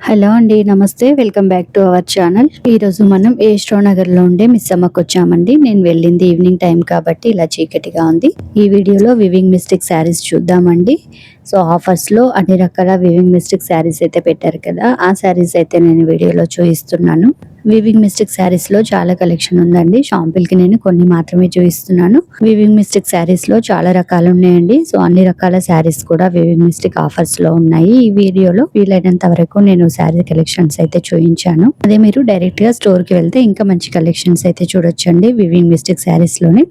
Hello అండి, నమస్తే. Welcome back to our channel. ఈరోజు మనం ఏస్ట్రో నగర్లో ఉండే మిస్సమ్మకు వచ్చామండి. నేను వెళ్ళింది ఈవినింగ్ టైం కాబట్టి ఇలా చీకటిగా ఉంది. ఈ వీడియోలో వివింగ్ మిస్టేక్ శారీస్ చూద్దామండి. సో ఆఫర్స్లో అన్ని రకాల వివింగ్ మిస్టేక్ శారీస్ అయితే పెట్టారు కదా, ఆ శారీస్ అయితే నేను వీడియోలో చూపిస్తున్నాను. వివింగ్ మిస్టేక్ శారీస్ లో చాలా కలెక్షన్ ఉందండి. షాంపుల్ కి నేను కొన్ని మాత్రమే చూపిస్తున్నాను. వివింగ్ మిస్టేక్ శారీస్ లో చాలా రకాలు ఉన్నాయండి. సో అన్ని రకాల శారీస్ కూడా వివింగ్ మిస్టేక్ ఆఫర్స్ లో ఉన్నాయి. ఈ వీడియోలో వీలైనంత వరకు నేను శారీ కలెక్షన్స్ అయితే చూపించాను. అదే మీరు డైరెక్ట్ గా స్టోర్ కి వెళ్తే ఇంకా మంచి కలెక్షన్స్ అయితే చూడొచ్చండి వివింగ్ మిస్టేక్ శారీస్ లోనే.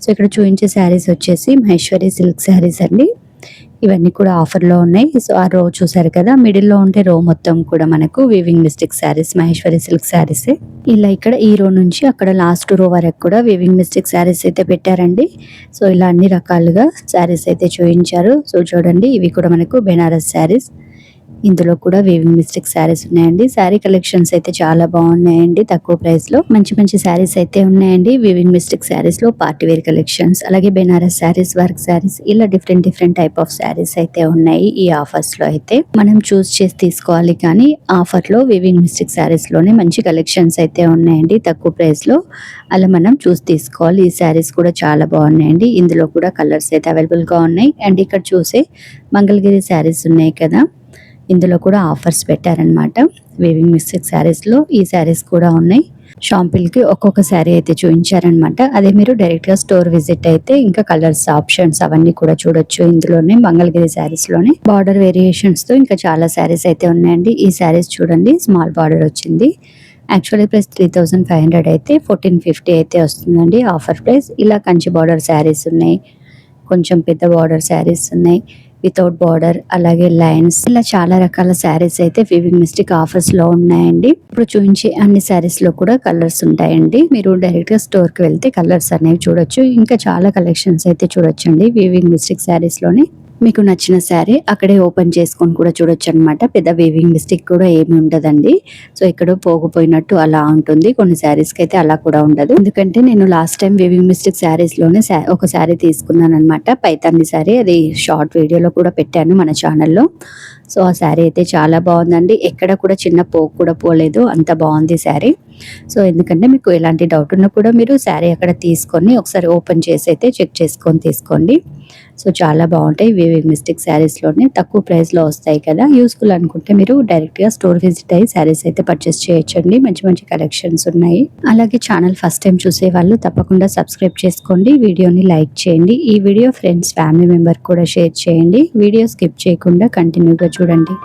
సో ఇక్కడ చూపించే శారీస్ వచ్చేసి మహేశ్వరి సిల్క్ శారీస్ అండి. ఇవన్నీ కూడా ఆఫర్ లో ఉన్నాయి. సో ఆ రో చూసారు కదా, మిడిల్ లో ఉంటే రో మొత్తం కూడా మనకు weaving mistake saris, Maheshwari silk saris. ఇలా ఇక్కడ ఈ రో నుంచి అక్కడ లాస్ట్ రో వరకు కూడా వివింగ్ మిస్టేక్ శారీస్ అయితే పెట్టారండి. సో ఇలా అన్ని రకాలుగా శారీస్ అయితే చూపించారు. సో చూడండి, ఇవి కూడా మనకు బెనారస్ శారీస్. ఇందులో కూడా వీవింగ్ మిస్టేక్ శారీస్ ఉన్నాయండి. శారీ కలెక్షన్స్ అయితే చాలా బాగున్నాయండి. తక్కువ ప్రైస్ లో మంచి మంచి శారీస్ అయితే ఉన్నాయండి. వీవింగ్ మిస్టేక్ శారీస్ లో పార్టీ వేర్ కలెక్షన్స్, అలాగే బెనారస్ శారీస్, వర్క్ శారీస్, ఇలా డిఫరెంట్ టైప్ ఆఫ్ శారీస్ అయితే ఉన్నాయి. ఈ ఆఫర్స్ లో అయితే మనం చూస్ చేసి తీసుకోవాలి, కానీ ఆఫర్ లో వీవింగ్ మిస్టేక్ శారీస్ లోనే మంచి కలెక్షన్స్ అయితే ఉన్నాయండి తక్కువ ప్రైస్ లో. అలా మనం చూసి తీసుకోవాలి. ఈ శారీస్ కూడా చాలా బాగున్నాయండి. ఇందులో కూడా కలర్స్ అయితే అవైలబుల్ గా ఉన్నాయి. అండ్ ఇక్కడ చూసే మంగళగిరి శారీస్ ఉన్నాయి కదా, ఇందులో కూడా ఆఫర్స్ పెట్టారనమాట. వీవింగ్ మిస్టేక్ శారీస్ లో ఈ శారీస్ కూడా ఉన్నాయి. షాంపిల్ కి ఒక్కొక్క శారీ అయితే చూపించారనమాట. అదే మీరు డైరెక్ట్ గా స్టోర్ విజిట్ అయితే ఇంకా కలర్స్, ఆప్షన్స్ అవన్నీ కూడా చూడొచ్చు. ఇందులోనే మంగళగిరి శారీస్ లోనే బార్డర్ వేరియేషన్స్ తో ఇంకా చాలా శారీస్ అయితే ఉన్నాయండి. ఈ శారీస్ చూడండి, స్మాల్ బార్డర్ వచ్చింది. యాక్చువల్లీ ప్రైస్ 3500 అయితే 1450 అయితే వస్తుందండి ఆఫర్ ప్రైస్. ఇలా కంచి బార్డర్ శారీస్ ఉన్నాయి, కొంచెం పెద్ద బార్డర్ శారీస్ ఉన్నాయి, వితౌట్ బార్డర్, అలాగే లైన్స్, ఇలా చాలా రకాల శారీస్ అయితే వివింగ్ మిస్టేక్ ఆఫర్స్ లో ఉన్నాయండి. ఇప్పుడు చూపించే అన్ని శారీస్ లో కూడా కలర్స్ ఉంటాయండి. మీరు డైరెక్ట్ గా స్టోర్ కి వెళ్తే కలర్స్ అనేవి చూడొచ్చు. ఇంకా చాలా కలెక్షన్స్ అయితే చూడొచ్చండి వివింగ్ మిస్టేక్ శారీస్ లోనే. మీకు నచ్చిన శారీ అక్కడే ఓపెన్ చేసుకొని కూడా చూడొచ్చు అనమాట. పెద్ద వీవింగ్ మిస్టేక్ కూడా ఏమి ఉండదండి. సో ఇక్కడ పోగిపోయినట్టు అలా ఉంటుంది. కొన్ని శారీస్ కి అయితే అలా కూడా ఉండదు. ఎందుకంటే నేను last time weaving mistake saris లోనే ఒక శారీ తీసుకున్నాను అనమాట, పైతాని శారీ. అది షార్ట్ వీడియోలో కూడా పెట్టాను మన ఛానల్లో. సో ఆ శారీ అయితే చాలా బాగుందండి. ఎక్కడ కూడా చిన్న పోగు కూడా పోలేదు, అంత బాగుంది శారీ. సో ఎందుకంటే మీకు ఎలాంటి డౌట్ ఉన్నా కూడా మీరు శారీ అక్కడ తీసుకొని ఒకసారి ఓపెన్ చేసి అయితే చెక్ చేసుకొని తీసుకోండి. సో చాలా బాగుంటాయి వీవింగ్ మిస్టేక్ శారీస్ లోనే, తక్కువ ప్రైస్ లో వస్తాయి కదా. యూస్ఫుల్ అనుకుంటే మీరు డైరెక్ట్ గా స్టోర్ విజిట్ అయ్యి శారీస్ అయితే పర్చేస్ చేయొచ్చండి. మంచి మంచి కలెక్షన్స్ ఉన్నాయి. అలాగే ఛానల్ ఫస్ట్ టైం చూసే వాళ్ళు తప్పకుండా సబ్స్క్రైబ్ చేసుకోండి, వీడియోని లైక్ చేయండి. ఈ వీడియో ఫ్రెండ్స్, ఫ్యామిలీ మెంబర్ కూడా షేర్ చేయండి. వీడియో స్కిప్ చేయకుండా కంటిన్యూగా చూడండి.